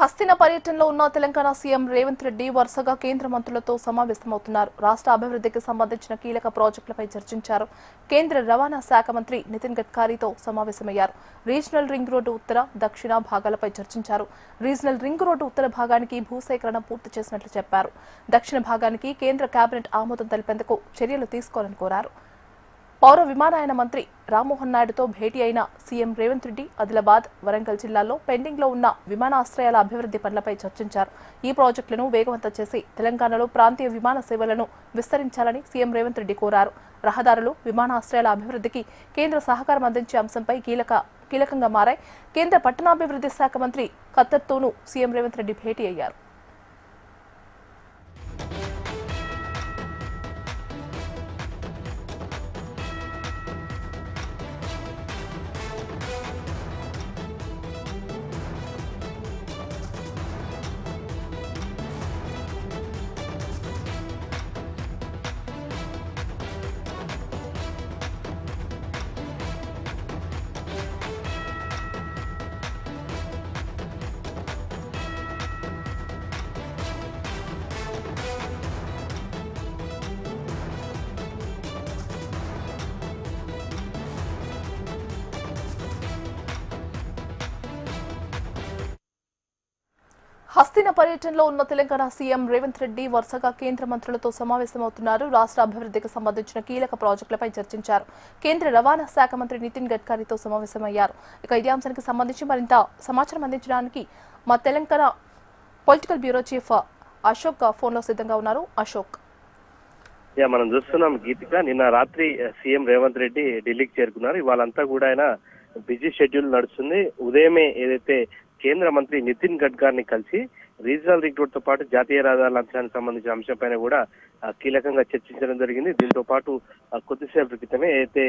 హస్తిన పర్యటనలో ఉన్న తెలంగాణ సీఎం రేవంత్ రెడ్డి వరుసగా కేంద్ర మంత్రులతో సమావేశమవుతున్నారు. రాష్ట్ర అభివృద్ధికి సంబంధించిన కీలక ప్రాజెక్టులపై చర్చించారు. కేంద్ర రవాణా శాఖ మంత్రి నితిన్ గడ్కరీతో సమావేశమయ్యారు. రీజనల్ రింగ్ రోడ్డు ఉత్తర, దక్షిణ భాగాలపై చర్చించారు. రీజనల్ రింగ్ రోడ్డు ఉత్తర భాగానికి భూసేకరణ పూర్తి చేసినట్లు చెప్పారు. దక్షిణ భాగానికి కేంద్ర కేబినెట్ ఆమోదం తెలిపేందుకు చర్యలు తీసుకోవాలని కోరారు. పౌర విమానయాన మంత్రి రామ్మోహన్ నాయుడుతో భేటీ అయిన సీఎం రేవంత్ రెడ్డి ఆదిలాబాద్, వరంగల్ జిల్లాల్లో పెండింగ్ లో ఉన్న విమానాశ్రయాల అభివృద్ధి పనులపై చర్చించారు. ఈ ప్రాజెక్టులను వేగవంతం చేసి తెలంగాణలో ప్రాంతీయ విమాన సేవలను విస్తరించాలని సీఎం రేవంత్ రెడ్డి కోరారు. రహదారులు, విమానాశ్రయాల అభివృద్ధికి కేంద్ర సహకారం అందించే అంశంపై కీలకంగా మారాయి. కేంద్ర పట్టణాభివృద్ధి శాఖ మంత్రి ఖత్తర్తోనూ సీఎం రేవంత్ రెడ్డి భేటీ అయ్యారు. హస్తిన పర్యటనలో ఉన్న తెలంగాణ సీఎం రేవంత్ రెడ్డి వరుసగా కేంద్ర మంత్రులతో సమావేశమవుతున్నారు. రాష్ట్ర అభివృద్ధికి సంబంధించిన కీలక ప్రాజెక్టులపై చర్చించారు. కేంద్ర రవాణా శాఖ మంత్రి నితిన్ గడ్కరీతో సమావేశమయ్యారు. ఇదే అంశానికి సంబంధించి మరింత సమాచారం అందించడానికి మా Telangana political bureau chief Ashok ఫోన్లో సిద్ధంగా ఉన్నారు. అశోక్, మనం చూస్తున్నాం గీతిక, నిన్న రాత్రి సీఎం రేవంత్ రెడ్డి ఢిల్లీకి చేరుకున్నారు. ఇవాళంతా కూడా ఆయన బిజీ షెడ్యూల్ నడుస్తుంది. ఉదయమే ఏదైతే కేంద్ర మంత్రి నితిన్ గడ్కరీని కలిసి రీజనల్ రింగ్ రోడ్ తో పాటు జాతీయ రహదారుల అంశానికి సంబంధించిన అంశంపైన కూడా కీలకంగా చర్చించడం జరిగింది. దీంతో పాటు కొద్దిసేపటి క్రితమే అయితే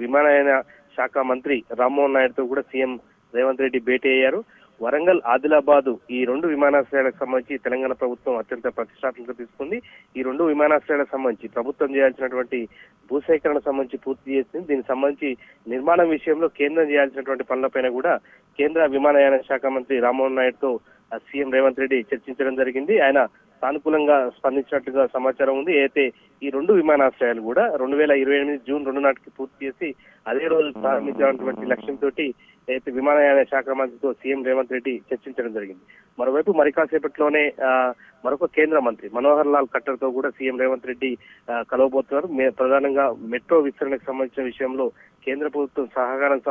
విమానయాన శాఖ మంత్రి రామ్మోహన్ నాయుడుతో కూడా సీఎం రేవంత్ రెడ్డి భేటీ అయ్యారు. వరంగల్, ఆదిలాబాద్ ఈ రెండు విమానాశ్రయాలకు సంబంధించి తెలంగాణ ప్రభుత్వం అత్యంత ప్రతిష్టాత్మకంగా తీసుకుంది. ఈ రెండు విమానాశ్రయాలకు సంబంధించి ప్రభుత్వం చేయాల్సినటువంటి భూసేకరణ సంబంధించి పూర్తి చేసింది. దీనికి సంబంధించి నిర్మాణం విషయంలో కేంద్రం చేయాల్సినటువంటి పనులపైన కూడా కేంద్ర విమానయాన శాఖ మంత్రి రామ్మోహన్ నాయుడుతో సీఎం రేవంత్ రెడ్డి చర్చించడం జరిగింది. ఆయన సానుకూలంగా స్పందించినట్లుగా సమాచారం ఉంది. అయితే ఈ రెండు విమానాశ్రయాలు కూడా 2028 జూన్ 2 నాటికి పూర్తి చేసి అదే రోజు ప్రారంభించాలన్నటువంటి లక్ష్యంతో అయితే విమానయాన శాఖ మంత్రితో సీఎం రేవంత్ రెడ్డి చర్చించడం జరిగింది. మరోవైపు మరి కాసేపట్లోనే మరొక కేంద్ర మంత్రి మనోహర్ లాల్ ఖట్టర్ తో కూడా సీఎం రేవంత్ రెడ్డి కలవబోతున్నారు. ప్రధానంగా మెట్రో విస్తరణకు సంబంధించిన విషయంలో కేంద్ర ప్రభుత్వం సహకారం